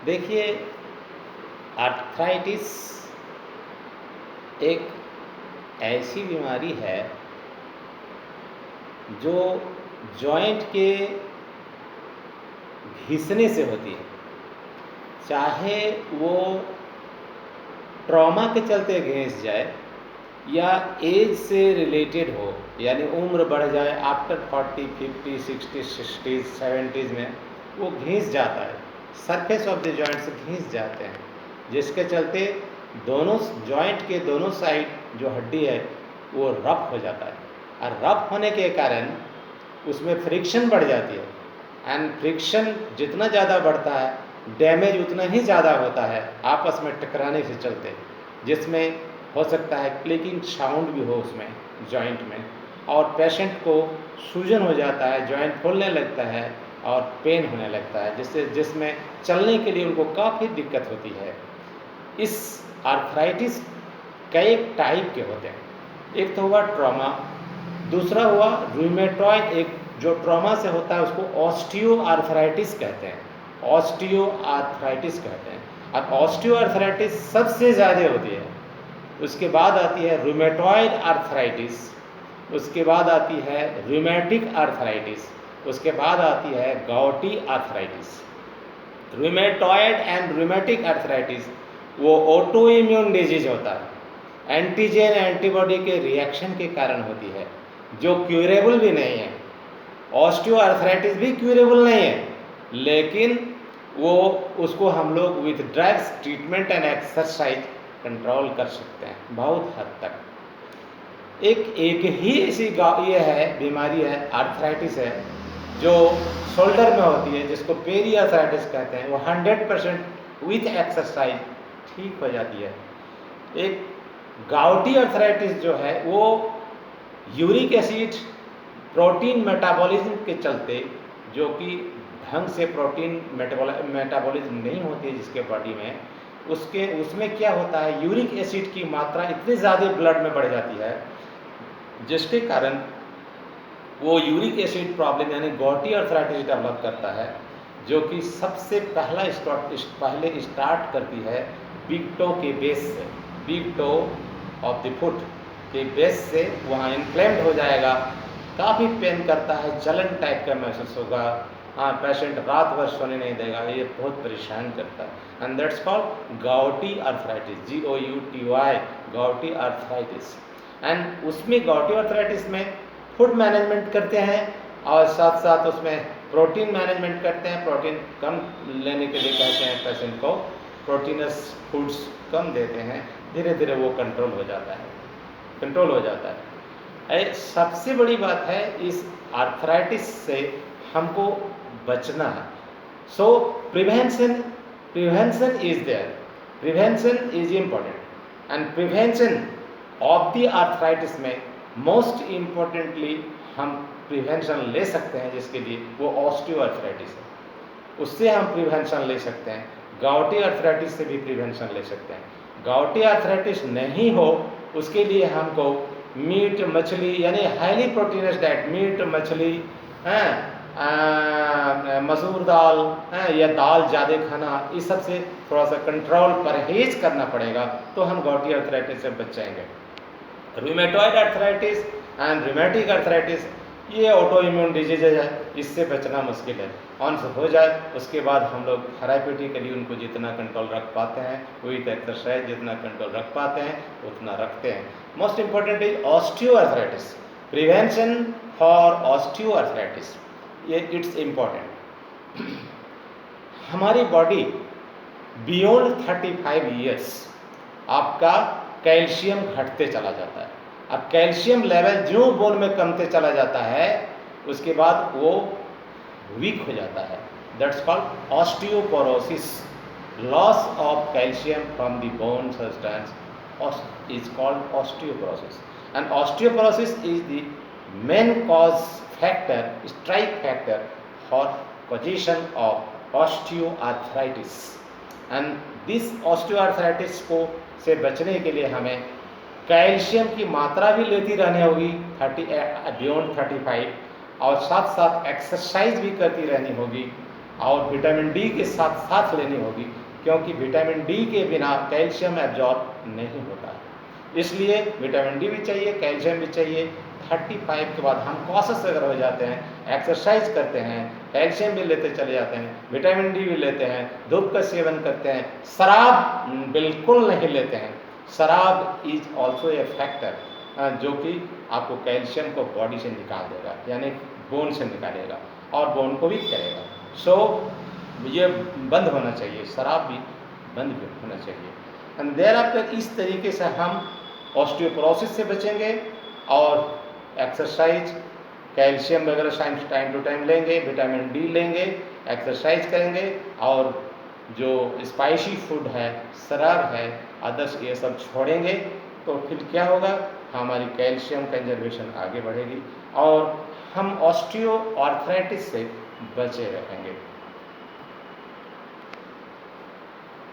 देखिए, आर्थराइटिस एक ऐसी बीमारी है जो जॉइंट के घिसने से होती है। चाहे वो ट्रॉमा के चलते घिस जाए या एज से रिलेटेड हो, यानी उम्र बढ़ जाए आफ्टर 40, 50, 60, 60, 70 में वो घिस जाता है, सरफेस ऑफ द जॉइंट से घिस जाते हैं, जिसके चलते दोनों जॉइंट के दोनों साइड जो हड्डी है वो रफ हो जाता है। और रफ होने के कारण उसमें फ्रिक्शन बढ़ जाती है, एंड फ्रिक्शन जितना ज़्यादा बढ़ता है डैमेज उतना ही ज़्यादा होता है आपस में टकराने से चलते, जिसमें हो सकता है क्लिकिंग साउंड भी हो उसमें जॉइंट में, और पेशेंट को सूजन हो जाता है, जॉइंट फूलने लगता है और पेन होने लगता है, जिसमें चलने के लिए उनको काफ़ी दिक्कत होती है। इस आर्थराइटिस कई टाइप के होते हैं। एक तो हुआ ट्रॉमा, दूसरा हुआ रूमेटॉइड। एक जो ट्रॉमा से होता है उसको ऑस्टियो आर्थराइटिस कहते हैं, ऑस्टियो आर्थराइटिस कहते हैं। अब ऑस्टियो आर्थराइटिस सबसे ज़्यादा होती है, उसके बाद आती है रूमेटॉइड आर्थराइटिस, उसके बाद आती है रूमेटिक आर्थराइटिस, उसके बाद आती है gouty arthritis. Rheumatoid and rheumatic arthritis वो ऑटो इम्यून डिजीज होता है, एंटीजन एंटीबॉडी के रिएक्शन के कारण होती है, जो क्यूरेबल भी नहीं है। ऑस्टियो आर्थराइटिस भी क्यूरेबल नहीं है, लेकिन वो उसको हम लोग with drugs, treatment and exercise control कर सकते हैं बहुत हद तक। एक ही ऐसी ये है बीमारी है, आर्थराइटिस है, जो शोल्डर में होती है, जिसको पेरी आर्थराइटिस कहते हैं। वो 100% विथ एक्सरसाइज ठीक हो जाती है। एक गाउटी आर्थराइटिस जो है वो यूरिक एसिड प्रोटीन मेटाबॉलिज्म के चलते, जो कि ढंग से प्रोटीन मेटाबॉलिज्म नहीं होती है जिसके बॉडी में, उसमें क्या होता है, यूरिक एसिड की मात्रा इतनी ज़्यादा ब्लड में बढ़ जाती है, जिसके कारण वो यूरिक एसिड प्रॉब्लम यानी गॉटी आर्थराइटिस डेवलप करता है, जो कि सबसे पहले स्टार्ट करती है बिग टो के बेस से, big toe of the foot के बेस से। वहाँ इन्फ्लेम्ड हो जाएगा, काफ़ी पेन करता है, जलन टाइप का महसूस होगा। हाँ, पेशेंट रात भर सोने नहीं देगा, ये बहुत परेशान करता है, and that's called gouty arthritis, GOUTY, gouty arthritis. And उसमें गॉटी आर्थराइटिस में फूड मैनेजमेंट करते हैं और साथ साथ उसमें प्रोटीन मैनेजमेंट करते हैं। प्रोटीन कम लेने के लिए कहते हैं पेशेंट को, प्रोटीनस फूड्स कम देते हैं, धीरे धीरे वो कंट्रोल हो जाता है। सबसे बड़ी बात है, इस आर्थराइटिस से हमको बचना है। So prevention is there, prevention is important, and prevention of the arthritis में मोस्ट इम्पोर्टेंटली हम प्रिवेंशन ले सकते हैं, जिसके लिए वो ऑस्टियो आर्थराइटिस है, उससे हम प्रिवेंशन ले सकते हैं। गॉटी आर्थराइटिस से भी प्रिवेंशन ले सकते हैं। गॉटी आर्थराइटिस नहीं हो उसके लिए हमको मीट मछली यानी हाईली प्रोटीनस डाइट, मीट मछली, मसूर दाल, या दाल ज़्यादा खाना, इस सब से थोड़ा सा कंट्रोल परहेज करना पड़ेगा, तो हम गॉटी आर्थराइटिस से बच जाएंगे। Rheumatoid arthritis and rheumatic arthritis ये ऑटो इम्यून डिजीज है, इससे बचना मुश्किल है। ऑन हो जाए उसके बाद हम लोग थेरापेटिकली उनको जितना कंट्रोल रख पाते हैं, विथ एक्सरसाइज जितना कंट्रोल रख पाते हैं उतना रखते हैं। Most important is osteo arthritis, prevention for osteo arthritis, ये इट्स इम्पॉर्टेंट। हमारी बॉडी बियॉन्ड 35 ईयर्स आपका कैल्शियम घटते चला जाता है। अब कैल्शियम लेवल जो बोन में कमते चला जाता है, उसके बाद वो वीक हो जाता है। That's called osteoporosis, loss of calcium from the bone substance is called osteoporosis, and osteoporosis is the main cause factor, strike factor for causation of osteoarthritis, and this osteoarthritis को से बचने के लिए हमें कैल्शियम की मात्रा भी लेती रहनी होगी बियॉन्ड 35, और साथ साथ एक्सरसाइज भी करती रहनी होगी, और विटामिन डी के साथ साथ लेनी होगी, क्योंकि विटामिन डी के बिना कैल्शियम एब्जॉर्ब नहीं होता है। इसलिए विटामिन डी भी चाहिए, कैल्शियम भी चाहिए। 35 के बाद हम कॉशस अगर हो जाते हैं, एक्सरसाइज करते हैं, कैल्शियम भी लेते चले जाते हैं, विटामिन डी भी लेते हैं, धूप का सेवन करते हैं, शराब बिल्कुल नहीं लेते हैं। शराब इज ऑल्सो ए फैक्टर जो कि आपको कैल्शियम को बॉडी से निकाल देगा, यानी बोन से निकालेगा और बोन को वीक करेगा। सो ये बंद होना चाहिए, शराब भी बंद होना चाहिए। एंड देयर आफ्टर इस तरीके से हम ऑस्टियोपोरोसिस से बचेंगे और एक्सरसाइज, कैल्शियम वगैरह टाइम टू टाइम लेंगे, विटामिन डी लेंगे, एक्सरसाइज करेंगे और जो स्पाइसी फूड है, शराब है, अदर्स ये सब छोड़ेंगे, तो फिर क्या होगा, हमारी कैल्शियम कंजर्वेशन आगे बढ़ेगी और हम ऑस्टियो आर्थराइटिस से बचे रहेंगे।